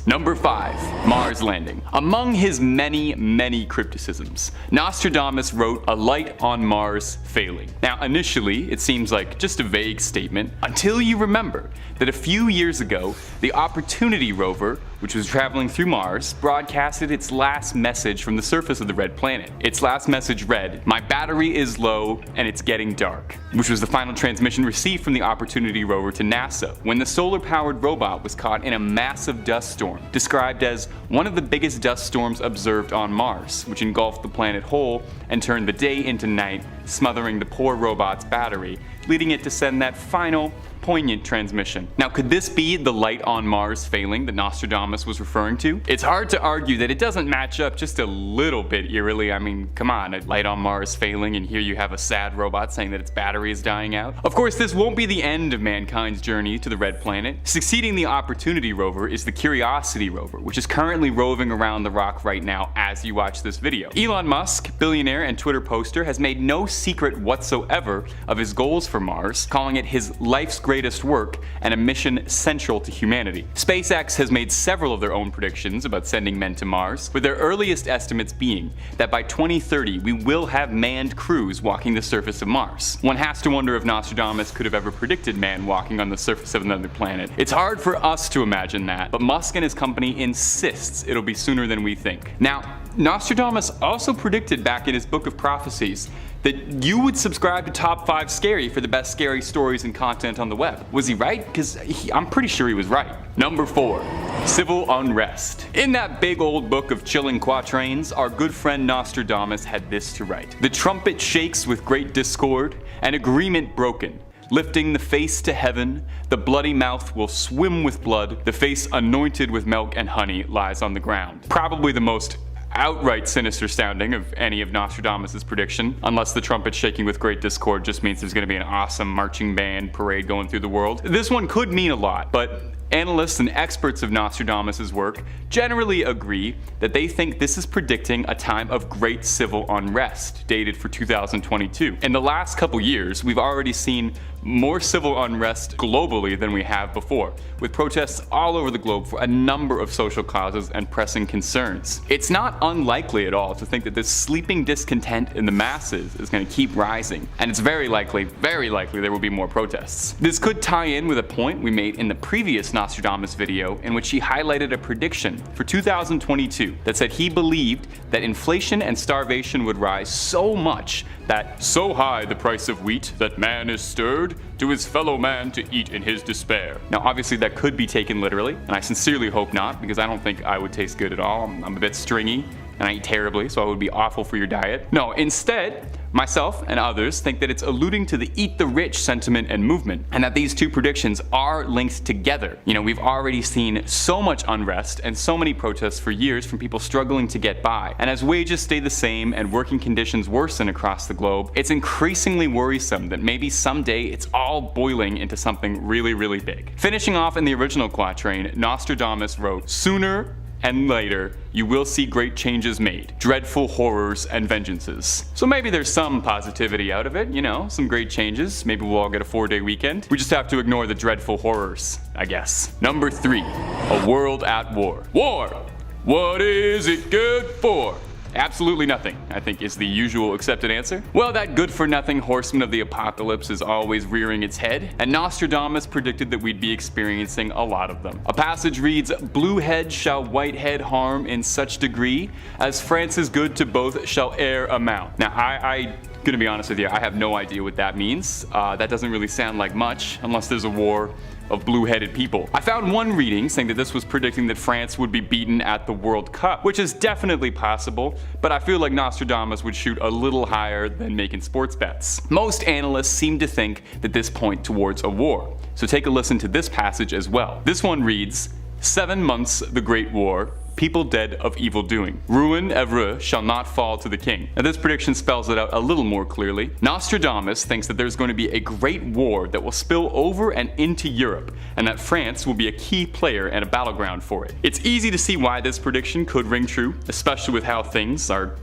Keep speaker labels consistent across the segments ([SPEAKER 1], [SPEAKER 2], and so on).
[SPEAKER 1] Number 5. Mars landing. Among his many criticisms, Nostradamus wrote a light on Mars failing. Now initially it seems like just a vague statement until you remember that a few years ago the Opportunity rover, which was traveling through Mars, broadcasted its last message from the surface of the red planet. Its last message read, "My battery is low and it's getting dark," which was the final transmission received from the Opportunity rover to NASA when the solar-powered robot was caught in a massive dust storm, described as one of the biggest dust storms observed on Mars, which engulfed the planet whole and turned the day into night, smothering the poor robot's battery, leading it to send that final, poignant transmission. Now, could this be the light on Mars failing that Nostradamus was referring to? It's hard to argue that it doesn't match up just a little bit eerily. I mean, come on, a light on Mars failing and here you have a sad robot saying that its battery is dying out. Of course, this won't be the end of mankind's journey to the red planet. Succeeding the Opportunity rover is the Curiosity rover, which is currently roving around the rock right now as you watch this video. Elon Musk, billionaire and Twitter poster, has made no secret whatsoever of his goals for Mars, calling it his life's greatest work and a mission central to humanity. SpaceX has made several of their own predictions about sending men to Mars, with their earliest estimates being that by 2030 we will have manned crews walking the surface of Mars. One has to wonder if Nostradamus could have ever predicted man walking on the surface of another planet. It's hard for us to imagine that, but Musk and his company insists it'll be sooner than we think. Now, Nostradamus also predicted back in his book of prophecies that you would subscribe to Top 5 Scary for the best scary stories and content on the web. Was he right? Because I'm pretty sure he was right. Number 4. Civil unrest. In that big old book of chilling quatrains, our good friend Nostradamus had this to write. "The trumpet shakes with great discord, and agreement broken. Lifting the face to heaven, the bloody mouth will swim with blood, the face anointed with milk and honey lies on the ground." Probably the most outright sinister sounding of any of Nostradamus' prediction, unless the trumpet shaking with great discord just means there's going to be an awesome marching band parade going through the world. This one could mean a lot, but analysts and experts of Nostradamus' work generally agree that they think this is predicting a time of great civil unrest, dated for 2022. In the last couple years, we've already seen more civil unrest globally than we have before, with protests all over the globe for a number of social causes and pressing concerns. It's not unlikely at all to think that this sleeping discontent in the masses is going to keep rising, and it's very likely there will be more protests. This could tie in with a point we made in the previous Nostradamus video, in which he highlighted a prediction for 2022 that said he believed that inflation and starvation would rise so much that "so high the price of wheat that man is stirred to his fellow man to eat in his despair." Now obviously that could be taken literally, and I sincerely hope not, because I don't think I would taste good at all. I'm a bit stringy and I eat terribly, so I would be awful for your diet. No, instead, myself and others think that it's alluding to the eat the rich sentiment and movement, and that these two predictions are linked together. You know, we've already seen so much unrest and so many protests for years from people struggling to get by, and as wages stay the same and working conditions worsen across the globe, it's increasingly worrisome that maybe someday it's all boiling into something really big. Finishing off in the original quatrain, Nostradamus wrote, "Sooner and later, you will see great changes made, dreadful horrors and vengeances." So maybe there's some positivity out of it, you know, some great changes. Maybe we'll all get a 4-day weekend. We just have to ignore the dreadful horrors, I guess. Number 3, a world at war. War! What is it good for? Absolutely nothing, I think, is the usual accepted answer. Well, that good-for-nothing horseman of the apocalypse is always rearing its head, and Nostradamus predicted that we'd be experiencing a lot of them. A passage reads, "Blue head shall white head harm in such degree, as France's good to both shall e'er amount." Now, I gonna be honest with you, I have no idea what that means. That doesn't really sound like much, unless there's a war of blue-headed people. I found one reading saying that this was predicting that France would be beaten at the World Cup, which is definitely possible, but I feel like Nostradamus would shoot a little higher than making sports bets. Most analysts seem to think that this points towards a war, so take a listen to this passage as well. This one reads, 7 months the Great War, people dead of evil doing. Ruin Evreux shall not fall to the king. Now this prediction spells it out a little more clearly. Nostradamus thinks that there's going to be a great war that will spill over and into Europe, and that France will be a key player and a battleground for it. It's easy to see why this prediction could ring true, especially with how things are,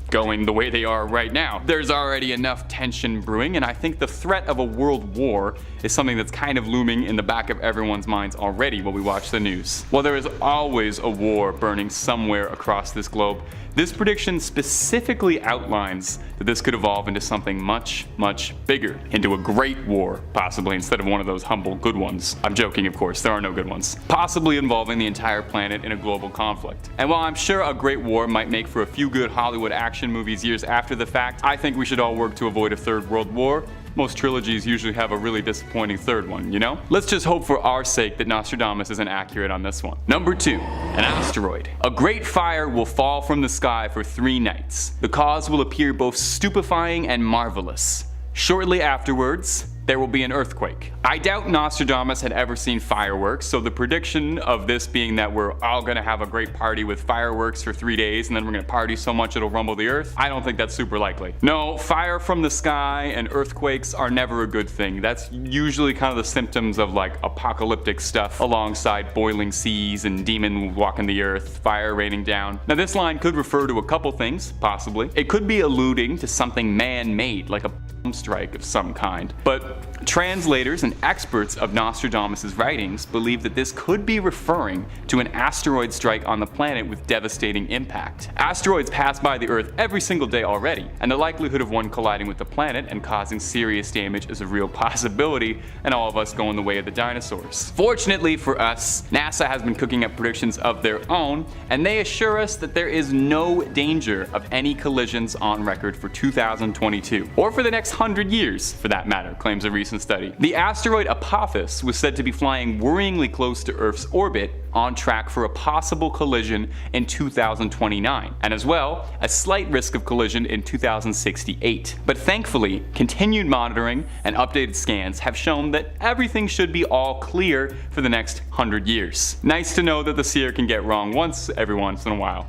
[SPEAKER 1] going the way they are right now. There's already enough tension brewing, and I think the threat of a world war is something that's kind of looming in the back of everyone's minds already while we watch the news. While there is always a war burning somewhere across this globe, this prediction specifically outlines that this could evolve into something much, much bigger. Into a great war, possibly, instead of one of those humble good ones. I'm joking, of course, there are no good ones. Possibly involving the entire planet in a global conflict. And while I'm sure a great war might make for a few good Hollywood action movies years after the fact, I think we should all work to avoid a third world war. Most trilogies usually have a really disappointing third one, Let's just hope for our sake that Nostradamus isn't accurate on this one. Number 2. An asteroid. A great fire will fall from the sky for 3 nights. The cause will appear both stupefying and marvelous. Shortly afterwards, there will be an earthquake. I doubt Nostradamus had ever seen fireworks, so the prediction of this being that we're all gonna have a great party with fireworks for 3 days and then we're gonna party so much it'll rumble the earth, I don't think that's super likely. No, fire from the sky and earthquakes are never a good thing. That's usually kind of the symptoms of like apocalyptic stuff alongside boiling seas and demon walking the earth, fire raining down. Now this line could refer to a couple things, possibly. It could be alluding to something man-made, like a strike of some kind. But translators and experts of Nostradamus' writings believe that this could be referring to an asteroid strike on the planet with devastating impact. Asteroids pass by the Earth every single day already, and the likelihood of one colliding with the planet and causing serious damage is a real possibility, and all of us going the way of the dinosaurs. Fortunately for us, NASA has been cooking up predictions of their own, and they assure us that there is no danger of any collisions on record for 2022, or for the next 100 years, for that matter, claims a recent study. The asteroid Apophis was said to be flying worryingly close to Earth's orbit, on track for a possible collision in 2029, and as well, a slight risk of collision in 2068. But thankfully, continued monitoring and updated scans have shown that everything should be all clear for the next 100 years. Nice to know that the seer can get wrong every once in a while,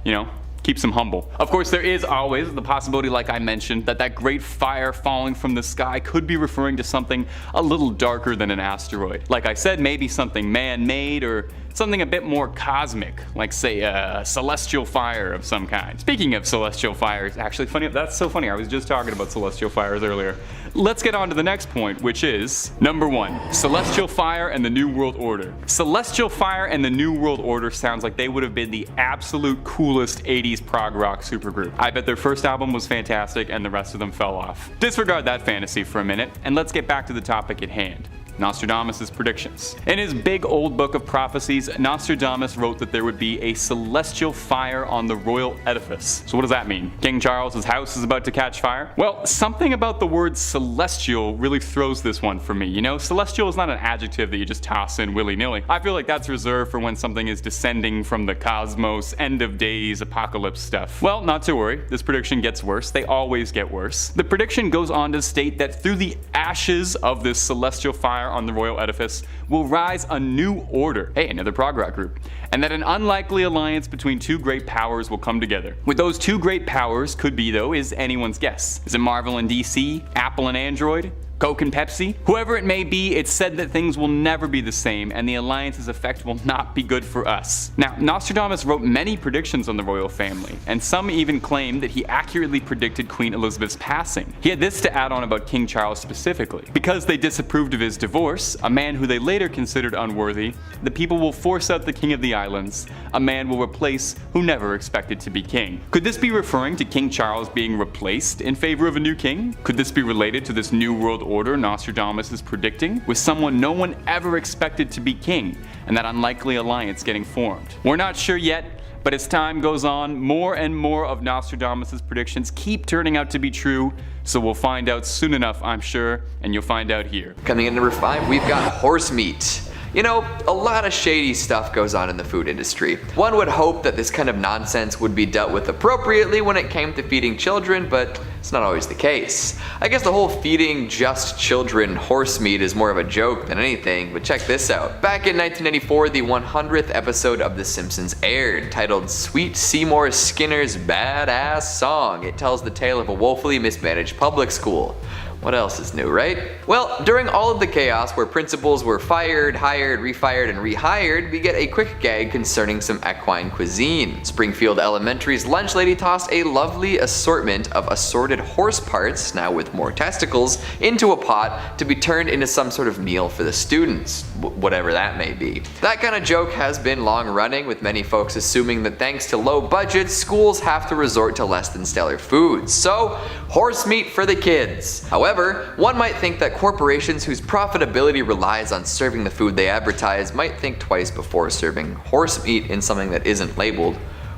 [SPEAKER 1] Keeps them humble. Of course, there is always the possibility, like I mentioned, that great fire falling from the sky could be referring to something a little darker than an asteroid. Like I said, maybe something man-made or something a bit more cosmic, like say a celestial fire of some kind. Speaking of celestial fires, actually funny, that's so funny, I was just talking about celestial fires earlier. Let's get on to the next point, which is number 1, Celestial Fire and the New World Order. Celestial Fire and the New World Order sounds like they would have been the absolute coolest 80s prog rock supergroup. I bet their first album was fantastic and the rest of them fell off. Disregard that fantasy for a minute, and let's get back to the topic at hand. Nostradamus' predictions. In his big old book of prophecies, Nostradamus wrote that there would be a celestial fire on the royal edifice. So what does that mean? King Charles's house is about to catch fire? Well, something about the word celestial really throws this one for me. Celestial is not an adjective that you just toss in willy-nilly. I feel like that's reserved for when something is descending from the cosmos, end of days, apocalypse stuff. Well, not to worry, this prediction gets worse. They always get worse. The prediction goes on to state that through the ashes of this celestial fire on the royal edifice will rise a new order, hey, another prog rock group, and that an unlikely alliance between 2 great powers will come together. What those 2 great powers could be, though, is anyone's guess. Is it Marvel and DC? Apple and Android? Coke and Pepsi? Whoever it may be, it's said that things will never be the same and the alliance's effect will not be good for us. Now, Nostradamus wrote many predictions on the royal family, and some even claim that he accurately predicted Queen Elizabeth's passing. He had this to add on about King Charles specifically. Because they disapproved of his divorce, a man who they later considered unworthy, the people will force out the king of the islands, a man will replace who never expected to be king. Could this be referring to King Charles being replaced in favor of a new king? Could this be related to this new world order Nostradamus is predicting, with someone no one ever expected to be king, and that unlikely alliance getting formed? We're not sure yet, but as time goes on, more and more of Nostradamus' predictions keep turning out to be true, so we'll find out soon enough, I'm sure, and you'll find out here.
[SPEAKER 2] Coming in number 5, we've got horse meat. You know, a lot of shady stuff goes on in the food industry. One would hope that this kind of nonsense would be dealt with appropriately when it came to feeding children, but it's not always the case. I guess the whole feeding just children horse meat is more of a joke than anything, but check this out. Back in 1994, the 100th episode of The Simpsons aired, titled Sweet Seymour Skinner's Badass Song. It tells the tale of a woefully mismanaged public school. What else is new, right? Well, during all of the chaos where principals were fired, hired, refired, and rehired, we get a quick gag concerning some equine cuisine. Springfield Elementary's lunch lady tossed a lovely assortment of assorted horse parts, now with more testicles, into a pot to be turned into some sort of meal for the students, whatever that may be. That kind of joke has been long running, with many folks assuming that thanks to low budgets, schools have to resort to less than stellar foods. So, horse meat for the kids. However, one might think that corporations whose profitability relies on serving the food they advertise might think twice before serving horse meat in something that isn't labeled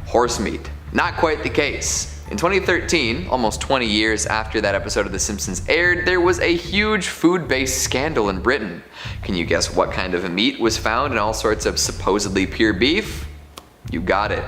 [SPEAKER 2] horse meat. Not quite the case. In 2013, almost 20 years after that episode of The Simpsons aired, there was a huge food-based scandal in Britain. Can you guess what kind of meat was found in all sorts of supposedly pure beef? You got it.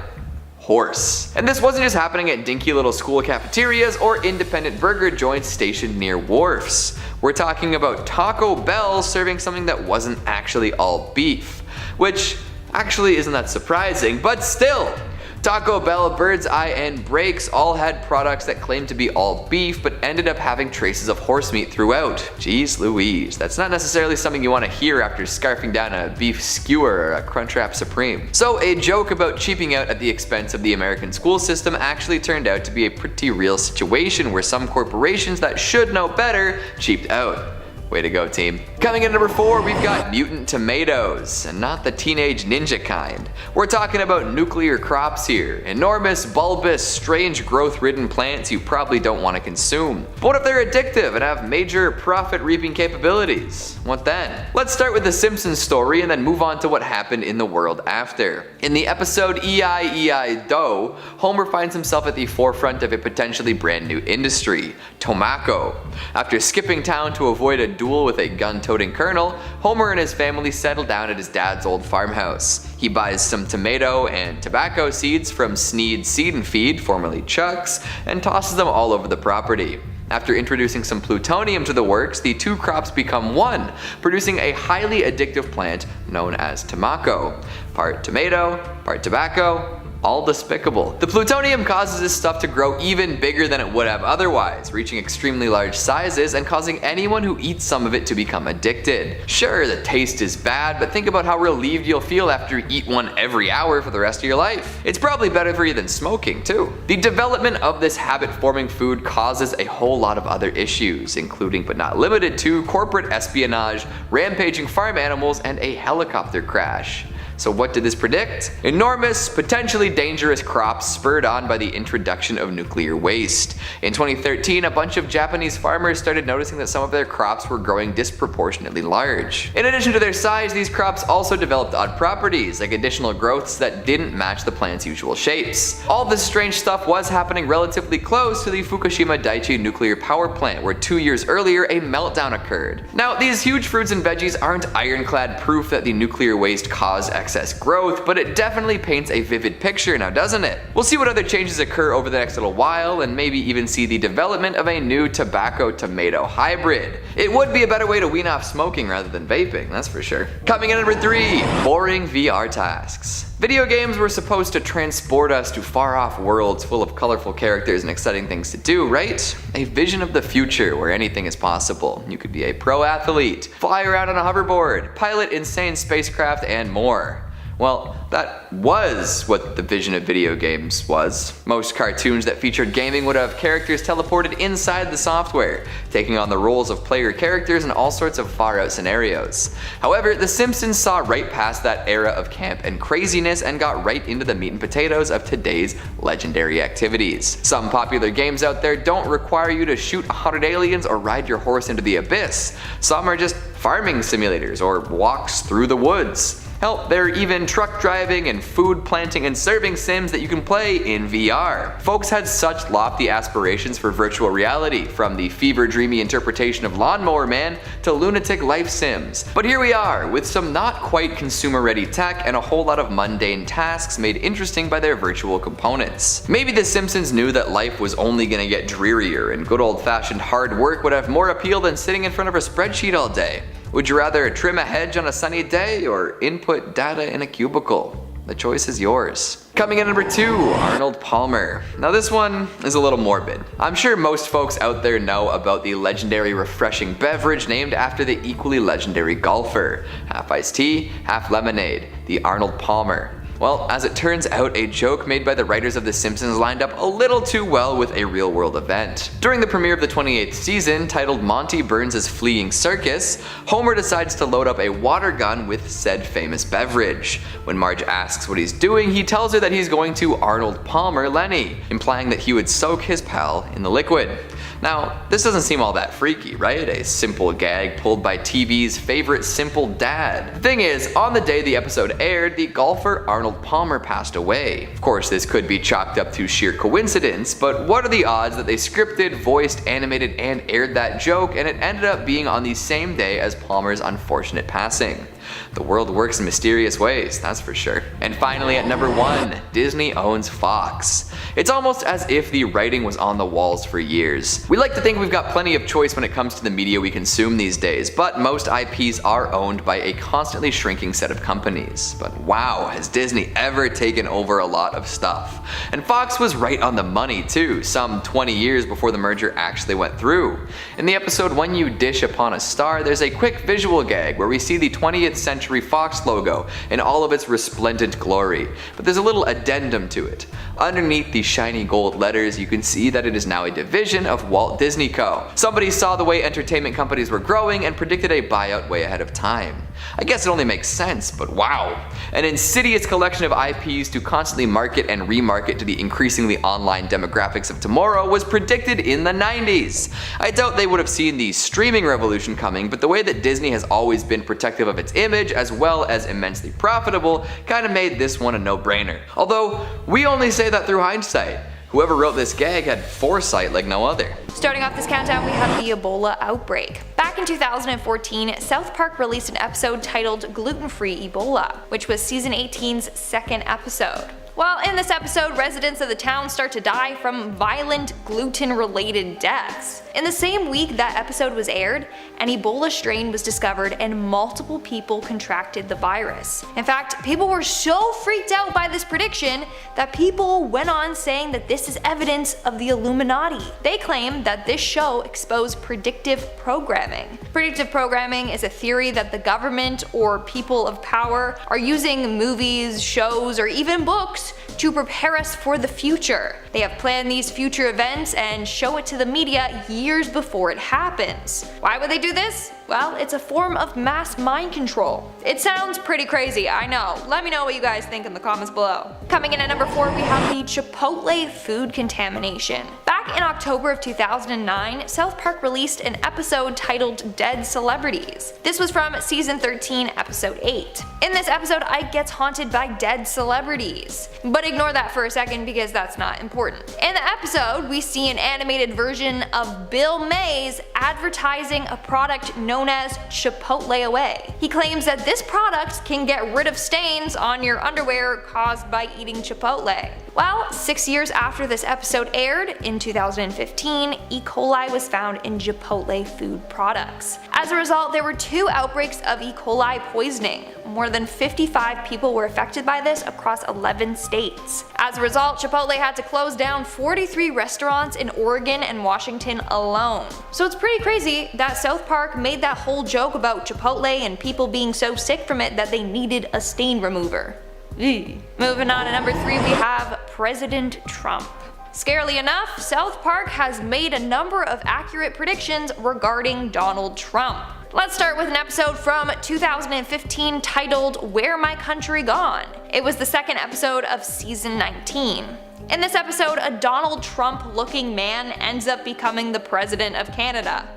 [SPEAKER 2] Horse. And this wasn't just happening at dinky little school cafeterias or independent burger joints stationed near wharfs. We're talking about Taco Bell serving something that wasn't actually all beef. Which actually isn't that surprising, but still! Taco Bell, Bird's Eye, and Breaks all had products that claimed to be all beef but ended up having traces of horse meat throughout. Jeez Louise, that's not necessarily something you want to hear after scarfing down a beef skewer or a Crunchwrap Supreme. So a joke about cheaping out at the expense of the American school system actually turned out to be a pretty real situation where some corporations that should know better cheaped out. Way to go, team. Coming in at number 4, we've got Mutant Tomatoes, and not the teenage ninja kind. We're talking about nuclear crops here. Enormous, bulbous, strange growth-ridden plants you probably don't want to consume. But what if they're addictive and have major profit-reaping capabilities? What then? Let's start with the Simpsons story and then move on to what happened in the world after. In the episode E.I.E.I.D.O., Homer finds himself at the forefront of a potentially brand new industry, tobacco. After skipping town to avoid a duel with a gun-toting colonel, Homer and his family settle down at his dad's old farmhouse. He buys some tomato and tobacco seeds from Sneed's Seed and Feed, formerly Chuck's, and tosses them all over the property. After introducing some plutonium to the works, the two crops become one, producing a highly addictive plant known as tobacco. Part tomato, part tobacco, all despicable. The plutonium causes this stuff to grow even bigger than it would have otherwise, reaching extremely large sizes and causing anyone who eats some of it to become addicted. Sure, the taste is bad, but think about how relieved you'll feel after you eat one every hour for the rest of your life. It's probably better for you than smoking, too. The development of this habit-forming food causes a whole lot of other issues, including but not limited to corporate espionage, rampaging farm animals, and a helicopter crash. So what did this predict? Enormous, potentially dangerous crops spurred on by the introduction of nuclear waste. In 2013, a bunch of Japanese farmers started noticing that some of their crops were growing disproportionately large. In addition to their size, these crops also developed odd properties, like additional growths that didn't match the plant's usual shapes. All this strange stuff was happening relatively close to the Fukushima Daiichi nuclear power plant, where 2 years earlier a meltdown occurred. Now, these huge fruits and veggies aren't ironclad proof that the nuclear waste caused excess growth, but it definitely paints a vivid picture now, doesn't it? We'll see what other changes occur over the next little while, and maybe even see the development of a new tobacco-tomato hybrid. It would be a better way to wean off smoking rather than vaping, that's for sure. Coming in at number 3, boring VR tasks. Video games were supposed to transport us to far-off worlds full of colorful characters and exciting things to do, right? A vision of the future where anything is possible. You could be a pro athlete, fly around on a hoverboard, pilot insane spacecraft, and more. Well, that was what the vision of video games was. Most cartoons that featured gaming would have characters teleported inside the software, taking on the roles of player characters in all sorts of far-out scenarios. However, The Simpsons saw right past that era of camp and craziness and got right into the meat and potatoes of today's legendary activities. Some popular games out there don't require you to shoot 100 aliens or ride your horse into the abyss. Some are just farming simulators or walks through the woods. Hell, there are even truck driving and food planting and serving sims that you can play in VR. Folks had such lofty aspirations for virtual reality, from the fever-dreamy interpretation of Lawnmower Man to lunatic life sims. But here we are, with some not quite consumer-ready tech and a whole lot of mundane tasks made interesting by their virtual components. Maybe The Simpsons knew that life was only gonna get drearier, and good old-fashioned hard work would have more appeal than sitting in front of a spreadsheet all day. Would you rather trim a hedge on a sunny day or input data in a cubicle? The choice is yours. Coming in at number 2, Arnold Palmer. Now this one is a little morbid. I'm sure most folks out there know about the legendary refreshing beverage named after the equally legendary golfer. Half iced tea, half lemonade, the Arnold Palmer. Well, as it turns out, a joke made by the writers of The Simpsons lined up a little too well with a real-world event. During the premiere of the 28th season, titled Monty Burns' Fleeing Circus, Homer decides to load up a water gun with said famous beverage. When Marge asks what he's doing, he tells her that he's going to Arnold Palmer Lenny, implying that he would soak his pal in the liquid. Now, this doesn't seem all that freaky, right? A simple gag pulled by TV's favorite simple dad. The thing is, on the day the episode aired, the golfer Arnold Palmer passed away. Of course, this could be chalked up to sheer coincidence, but what are the odds that they scripted, voiced, animated, and aired that joke, and it ended up being on the same day as Palmer's unfortunate passing? The world works in mysterious ways, that's for sure. And finally at number 1, Disney owns Fox. It's almost as if the writing was on the walls for years. We like to think we've got plenty of choice when it comes to the media we consume these days, but most IPs are owned by a constantly shrinking set of companies. But wow, has Disney ever taken over a lot of stuff. And Fox was right on the money too, some 20 years before the merger actually went through. In the episode When You Dish Upon a Star, there's a quick visual gag where we see the 20th century Fox logo in all of its resplendent glory, but there's a little addendum to it. Underneath the shiny gold letters, you can see that it is now a division of Walt Disney Co. Somebody saw the way entertainment companies were growing and predicted a buyout way ahead of time. I guess it only makes sense, but wow. An insidious collection of IPs to constantly market and remarket to the increasingly online demographics of tomorrow was predicted in the 90s. I doubt they would have seen the streaming revolution coming, but the way that Disney has always been protective of its image as well as immensely profitable kinda made this one a no-brainer. Although, we only say that through hindsight. Whoever wrote this gag had foresight like no other.
[SPEAKER 3] Starting off this countdown, we have the Ebola Outbreak. Back in 2014, South Park released an episode titled Gluten-Free Ebola, which was season 18's second episode. Well, in this episode, residents of the town start to die from violent gluten-related deaths. In the same week that episode was aired, an Ebola strain was discovered and multiple people contracted the virus. In fact, people were so freaked out by this prediction that people went on saying that this is evidence of the Illuminati. They claim that this show exposed predictive programming. Predictive programming is a theory that the government or people of power are using movies, shows, or even books to prepare us for the future. They have planned these future events and show it to the media years before it happens. Why would they do this? Well, it's a form of mass mind control. It sounds pretty crazy, I know. Let me know what you guys think in the comments below. Coming in at number 4, we have the Chipotle food contamination. Back in October of 2009, South Park released an episode titled Dead Celebrities. This was from season 13, episode 8. In this episode, Ike gets haunted by dead celebrities. But ignore that for a second because that's not important. In the episode, we see an animated version of Bill Mays advertising a product known as Chipotle Away. He claims that this product can get rid of stains on your underwear caused by eating Chipotle. Well, 6 years after this episode aired, in 2015, E. coli was found in Chipotle food products. As a result, there were 2 outbreaks of E. coli poisoning. More than 55 people were affected by this across 11 states. As a result, Chipotle had to close down 43 restaurants in Oregon and Washington alone. So it's pretty crazy that South Park made that whole joke about Chipotle and people being so sick from it that they needed a stain remover. Moving on to number 3, we have President Trump. Scarily enough, South Park has made a number of accurate predictions regarding Donald Trump. Let's start with an episode from 2015 titled Where My Country Gone. It was the second episode of season 19. In this episode, a Donald Trump looking man ends up becoming the president of Canada.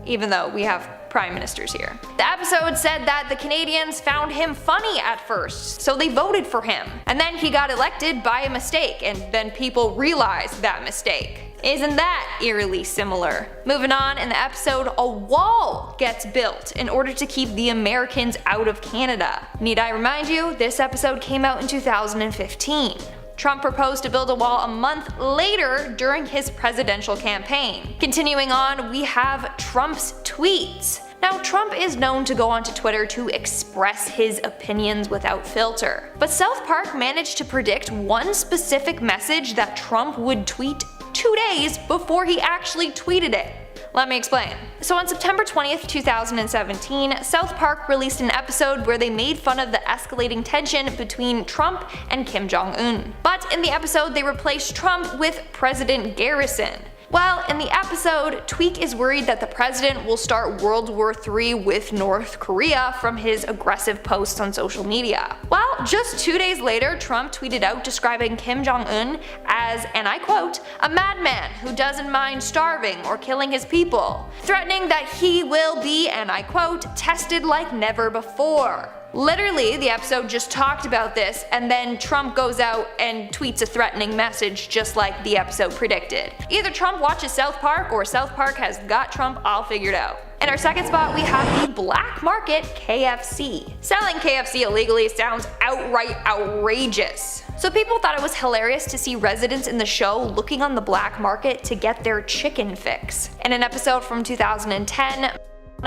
[SPEAKER 3] Even though we have prime ministers here. The episode said that the Canadians found him funny at first, so they voted for him. And then he got elected by a mistake, and then people realized that mistake. Isn't that eerily similar? Moving on, in the episode, a wall gets built in order to keep the Americans out of Canada. Need I remind you, this episode came out in 2015. Trump proposed to build a wall a month later during his presidential campaign. Continuing on, we have Trump's tweets. Now, Trump is known to go onto Twitter to express his opinions without filter. But South Park managed to predict one specific message that Trump would tweet 2 days before he actually tweeted it. Let me explain. So on September 20th, 2017, South Park released an episode where they made fun of the escalating tension between Trump and Kim Jong-un. But in the episode, they replaced Trump with President Garrison. Well, in the episode, Tweak is worried that the president will start World War III with North Korea from his aggressive posts on social media. Well, just 2 days later, Trump tweeted out describing Kim Jong-un as, and I quote, a madman who doesn't mind starving or killing his people, threatening that he will be, and I quote, tested like never before. Literally, the episode just talked about this, and then Trump goes out and tweets a threatening message just like the episode predicted. Either Trump watches South Park or South Park has got Trump all figured out. In our second spot, we have the black market KFC. Selling KFC illegally sounds outright outrageous. So people thought it was hilarious to see residents in the show looking on the black market to get their chicken fix. In an episode from 2010,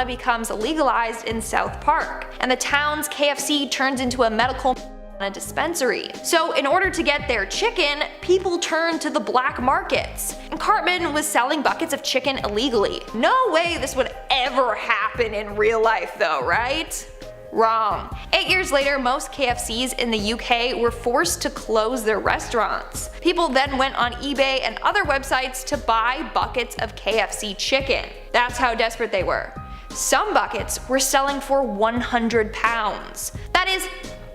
[SPEAKER 3] becomes legalized in South Park, and the town's KFC turns into a medical dispensary. So in order to get their chicken, people turn to the black markets. And Cartman was selling buckets of chicken illegally. No way this would ever happen in real life though, right? Wrong. 8 years later, most KFCs in the UK were forced to close their restaurants. People then went on eBay and other websites to buy buckets of KFC chicken. That's how desperate they were. Some buckets were selling for £100. That is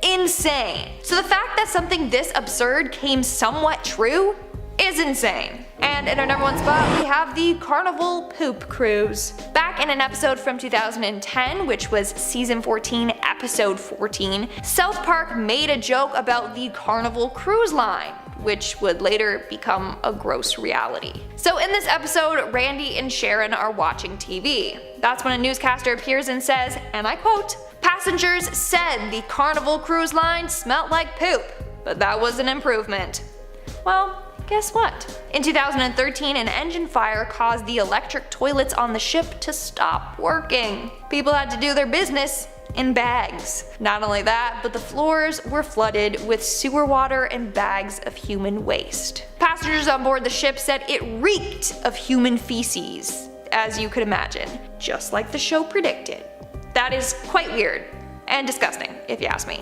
[SPEAKER 3] insane. So the fact that something this absurd came somewhat true is insane. And in our number one spot, we have the Carnival Poop Cruise. Back in an episode from 2010, which was season 14, episode 14, South Park made a joke about the Carnival Cruise Line, which would later become a gross reality. So in this episode, Randy and Sharon are watching TV. That's when a newscaster appears and says, and I quote, passengers said the Carnival Cruise Line smelled like poop, but that was an improvement. Well, guess what? In 2013, an engine fire caused the electric toilets on the ship to stop working. People had to do their business in bags. Not only that, but the floors were flooded with sewer water and bags of human waste. Passengers on board the ship said it reeked of human feces, as you could imagine, just like the show predicted. That is quite weird and disgusting, if you ask me.